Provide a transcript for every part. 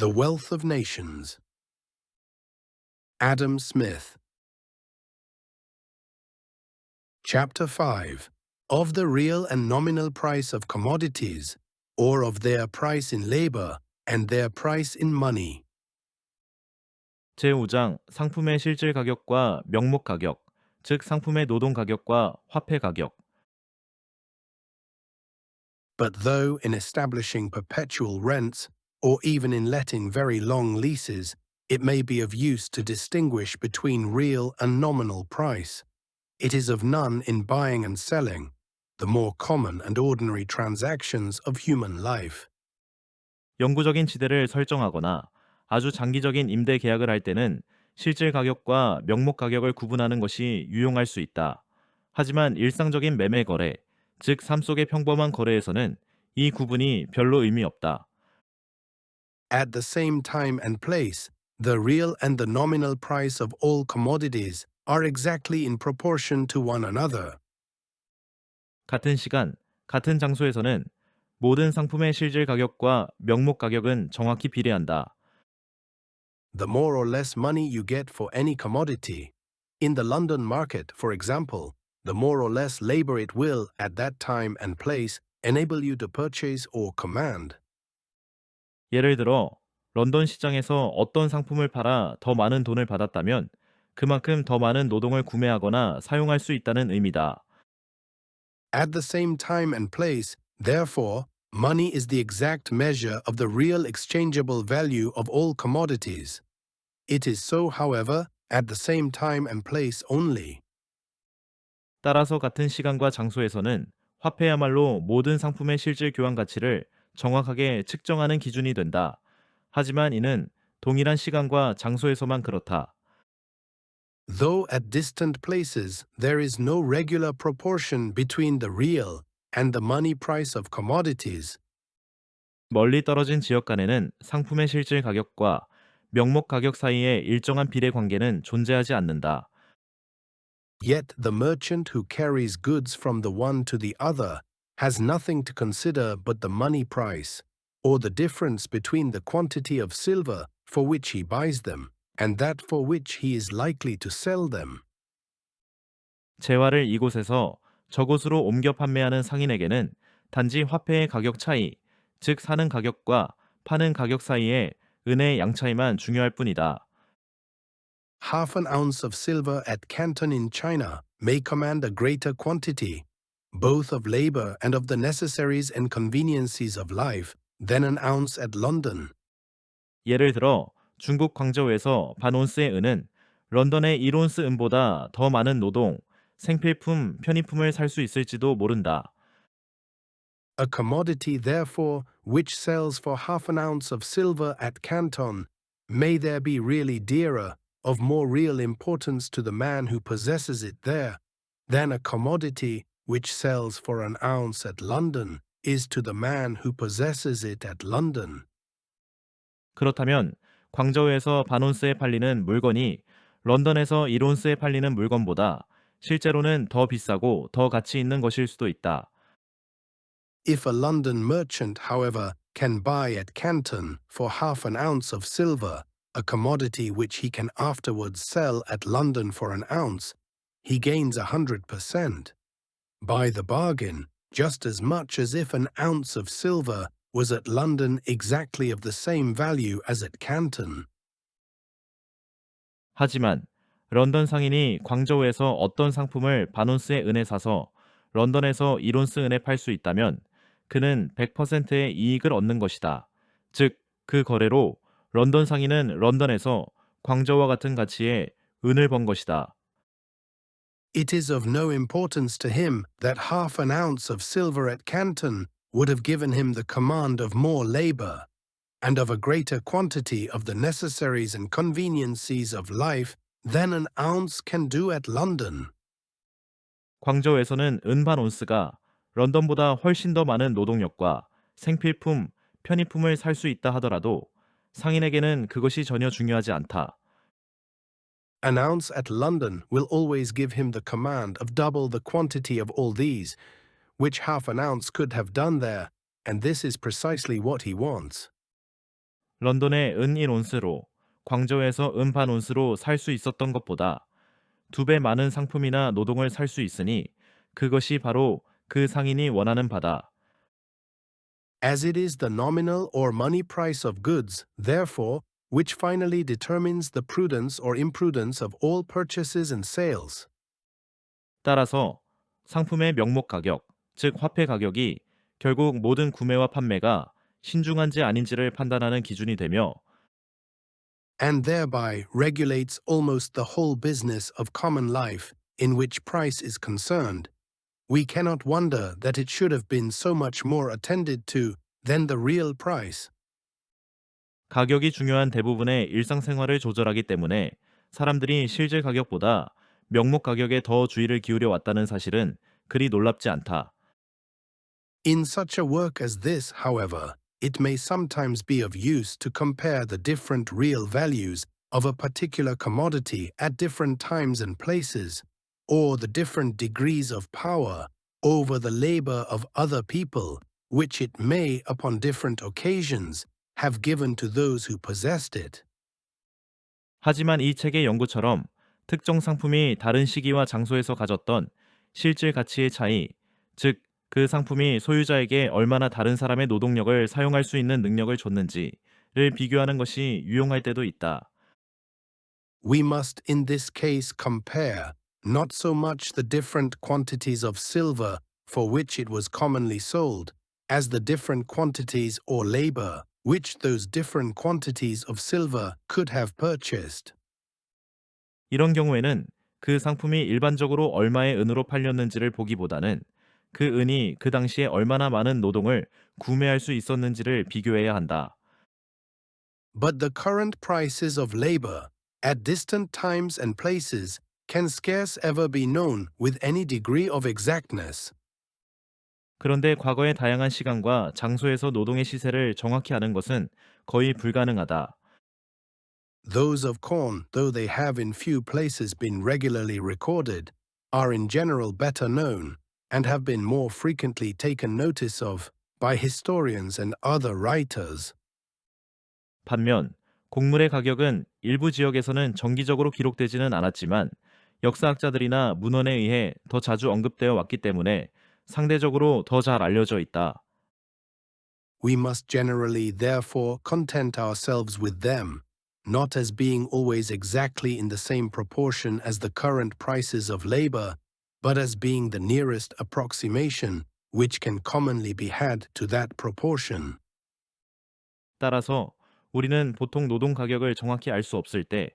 The Wealth of Nations. Adam Smith. Chapter 5. Of the real and nominal price of commodities, or of their price in labor and their price in money. 제5장 상품의 실질 가격과 명목 가격, 즉 상품의 노동 가격과 화폐 가격. But though in establishing perpetual rents, or even in letting very long leases, it may be of use to distinguish between real and nominal price, it is of none in buying and selling, the more common and ordinary transactions of human life. 영구적인 지대를 설정하거나 아주 장기적인 임대 계약을 할 때는 실질 가격과 명목 가격을 구분하는 것이 유용할 수 있다. 하지만 일상적인 매매 거래, 즉 삶 속의 평범한 거래에서는 이 구분이 별로 의미 없다. At the same time and place, the real and the nominal price of all commodities are exactly in proportion to one another. 같은 시간, 같은 장소에서는 모든 상품의 실질 가격과 명목 가격은 정확히 비례한다. The more or less money you get for any commodity, in the London market, for example, the more or less labor it will, at that time and place, enable you to purchase or command. 예를 들어 런던 시장에서 어떤 상품을 팔아 더 많은 돈을 받았다면 그만큼 더 많은 노동을 구매하거나 사용할 수 있다는 의미다. At the same time and place, therefore, money is the exact measure of the real exchangeable value of all commodities. It is so, however, at the same time and place only. 따라서 같은 시간과 장소에서는 화폐야말로 모든 상품의 실질 교환 가치를 정확하게 측정하는 기준이 된다. 하지만 이는 동일한 시간과 장소에서만 그렇다. Though at distant places there is no regular proportion between the real and the money price of commodities, 멀리 떨어진 지역 간에는 상품의 실질 가격과 명목 가격 사이에 일정한 비례 관계는 존재하지 않는다. yet the merchant who carries goods from the one to the other has nothing to consider but the money price, or the difference between the quantity of silver for which he buys them and that for which he is likely to sell them. 재화를 이곳에서 저곳으로 옮겨 판매하는 상인에게는 단지 화폐의 가격 차이, 즉 사는 가격과 파는 가격 사이의 은혜의 양 차이만 중요할 뿐이다. Half an ounce of silver at Canton in China may command a greater quantity, both of labor and of the necessaries and conveniences of life, than an ounce at London. 예를 들어 중국 광저우에서 반온스의 은은 런던의 1온스 은보다 더 많은 노동, 생필품, 편의품을 살 수 있을지도 모른다. A commodity, therefore, which sells for half an ounce of silver at Canton, may there be really dearer, of more real importance to the man who possesses it there, than a commodity which sells for an ounce at London is to the man who possesses it at London. 그렇다면 광저우에서 반온스에 팔리는 물건이 런던에서 1온스에 팔리는 물건보다 실제로는 더 비싸고 더 가치 있는 것일 수도 있다. If a London merchant, however, can buy at Canton for half an ounce of silver, a commodity which he can afterwards sell at London for an ounce, he gains 100%. By the bargain, just as much as if an ounce of silver was at London exactly of the same value as at Canton. 하지만 런던 상인이 광저우에서 어떤 상품을 반온스의 은에 사서 런던에서 1온스 은에 팔 수 있다면 그는 100%의 이익을 얻는 것이다. 즉, 그 거래로 런던 상인은 런던에서 광저우와 같은 가치의 은을 번 것이다. It is of no importance to him that half an ounce of silver at Canton would have given him the command of more labor, and of a greater quantity of the necessaries and conveniencies of life than an ounce can do at London. 광저우에서는 은 반온스가 런던보다 훨씬 더 많은 노동력과 생필품, 편의품을 살 수 있다 하더라도 상인에게는 그것이 전혀 중요하지 않다. An ounce at London will always give him the command of double the quantity of all these, which half an ounce could have done there, and this is precisely what he wants. 런던의 은 1온스로 광저우에서 은 반 온스로 살 수 있었던 것보다 2배 많은 상품이나 노동을 살 수 있으니 그것이 바로 그 상인이 원하는 바다. As it is the nominal or money price of goods, therefore, which finally determines the prudence or imprudence of all purchases and sales. 따라서 상품의 명목 가격, 즉 화폐 가격이 결국 모든 구매와 판매가 신중한지 아닌지를 판단하는 기준이 되며 And thereby regulates almost the whole business of common life in which price is concerned. We cannot wonder that it should have been so much more attended to than the real price. 가격이 중요한 대부분의 일상생활을 조절하기 때문에 사람들이 실제 가격보다 명목 가격에 더 주의를 기울여 왔다는 사실은 그리 놀랍지 않다. In such a work as this, however, it may sometimes be of use to compare the different real values of a particular commodity at different times and places, or the different degrees of power over the labor of other people, which it may, upon different occasions, have given to those who possessed it. 하지만 이 책의 연구처럼 특정 상품이 다른 시기와 장소에서 가졌던 실질 가치의 차이, 즉 그 상품이 소유자에게 얼마나 다른 사람의 노동력을 사용할 수 있는 능력을 줬는지를 비교하는 것이 유용할 때도 있다. We must in this case compare not so much the different quantities of silver for which it was commonly sold, as the different quantities or labor which those different quantities of silver could have purchased. 이런 경우에는 그 상품이 일반적으로 얼마의 은으로 팔렸는지를 보기보다는 그 은이 그 당시에 얼마나 많은 노동을 구매할 수 있었는지를 비교해야 한다. But the current prices of labor at distant times and places can scarce ever be known with any degree of exactness. 그런데 과거의 다양한 시간과 장소에서 노동의 시세를 정확히 아는 것은 거의 불가능하다. Those of corn, though they have in few places been regularly recorded, are in general better known, and have been more frequently taken notice of by historians and other writers. 반면 곡물의 가격은 일부 지역에서는 정기적으로 기록되지는 않았지만 역사학자들이나 문헌에 의해 더 자주 언급되어 왔기 때문에 상대적으로 더 잘 알려져 있다. We must generally therefore content ourselves with them, not as being always exactly in the same proportion as the current prices of labor, but as being the nearest approximation which can commonly be had to that proportion. 따라서 우리는 보통 노동 가격을 정확히 알 수 없을 때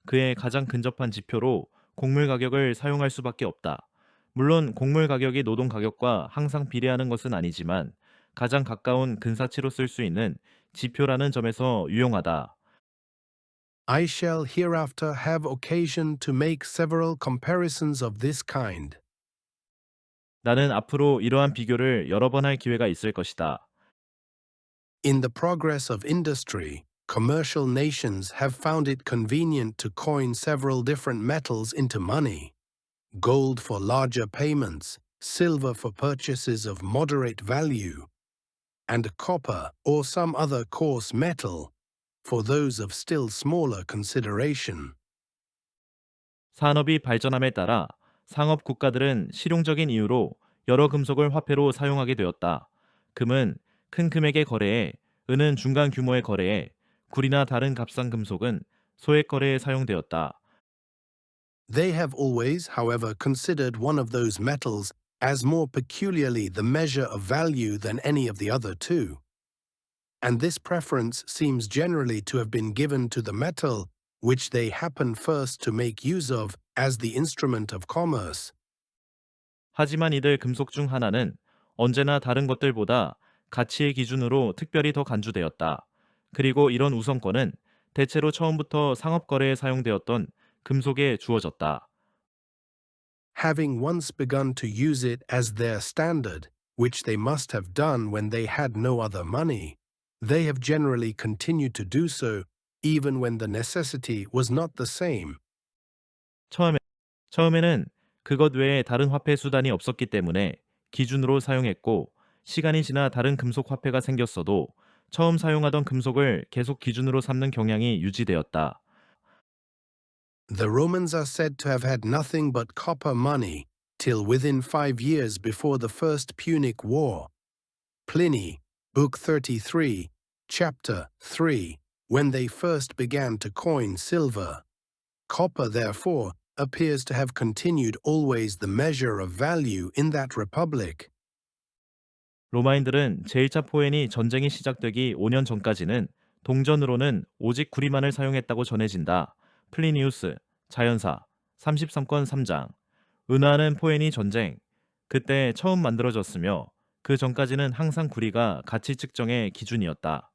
그에 가장 근접한 지표로 곡물 가격을 사용할 수밖에 없다. 물론 곡물 가격이 노동 가격과 항상 비례하는 것은 아니지만 가장 가까운 근사치로 쓸 수 있는 지표라는 점에서 유용하다. I shall hereafter have occasion to make several comparisons of this kind. 나는 앞으로 이러한 비교를 여러 번 할 기회가 있을 것이다. In the progress of industry, commercial nations have found it convenient to coin several different metals into money. Gold for larger payments, silver for purchases of moderate value, and copper or some other coarse metal for those of still smaller consideration. 산업이 발전함에 따라 상업 국가들은 실용적인 이유로 여러 금속을 화폐로 사용하게 되었다. 금은 큰 금액의 거래에, 은은 중간 규모의 거래에, 구리나 다른 값싼 금속은 소액 거래에 사용되었다. They have always, however, considered one of those metals as more peculiarly the measure of value than any of the other two. And this preference seems generally to have been given to the metal which they happen first to make use of as the instrument of commerce. 하지만 이들 금속 중 하나는 언제나 다른 것들보다 가치의 기준으로 특별히 더 간주되었다. 그리고 이런 우선권은 대체로 처음부터 상업 거래에 사용되었던 금속에 주어졌다. Having once begun to use it as their standard, which they must have done when they had no other money, they have generally continued to do so even when the necessity was not the same. 처음에는 그것 외에 다른 화폐 수단이 없었기 때문에 기준으로 사용했고 시간이 지나 다른 금속 화폐가 생겼어도 처음 사용하던 금속을 계속 기준으로 삼는 경향이 유지되었다. The Romans are said to have had nothing but copper money till within 5 years before the First Punic War. Pliny, Book 33, Chapter 3, when they first began to coin silver. Copper, therefore, appears to have continued always the measure of value in that republic. 로마인들은 제1차 포엔이 전쟁이 시작되기 5년 전까지는 동전으로는 오직 구리만을 사용했다고 전해진다. 플리니우스, 자연사, 33권 3장. 은하는 포엔이 전쟁. 그때 처음 만들어졌으며 그 전까지는 항상 구리가 가치 측정의 기준이었다.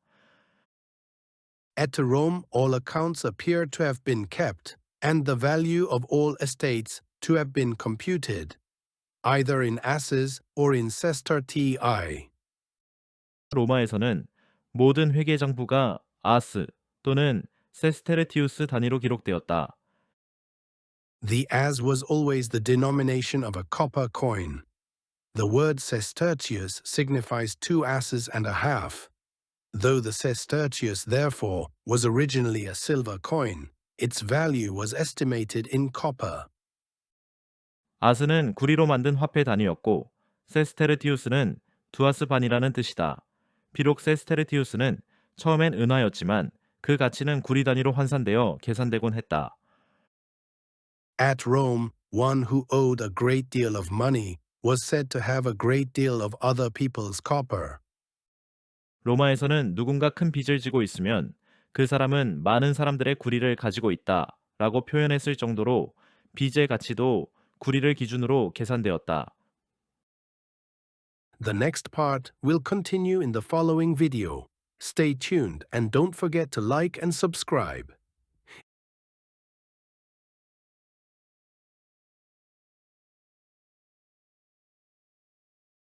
At Rome, all accounts appear to have been kept, and the value of all estates to have been computed, either in asses or in sestertii. 로마에서는 모든 회계장부가 아스 또는 세스테르티우스 단위로 기록되었다. The as was always the denomination of a copper coin. The word sestertius signifies 2 asses and a half. Though the sestertius, therefore, was originally a silver coin, its value was estimated in copper. 아스는 구리로 만든 화폐 단위였고 세스테르티우스는 두아스 반이라는 뜻이다. 비록 세스테르티우스는 처음엔 은하였지만 그 가치는 구리 단위로 환산되어 계산되곤 했다. At Rome, one who owed a great deal of money was said to have a great deal of other people's copper. 로마에서는 누군가 큰 빚을 지고 있으면 그 사람은 많은 사람들의 구리를 가지고 있다 라고 표현했을 정도로 빚의 가치도 구리를 기준으로 계산되었다. The next part will continue in the following video. Stay tuned and don't forget to like and subscribe.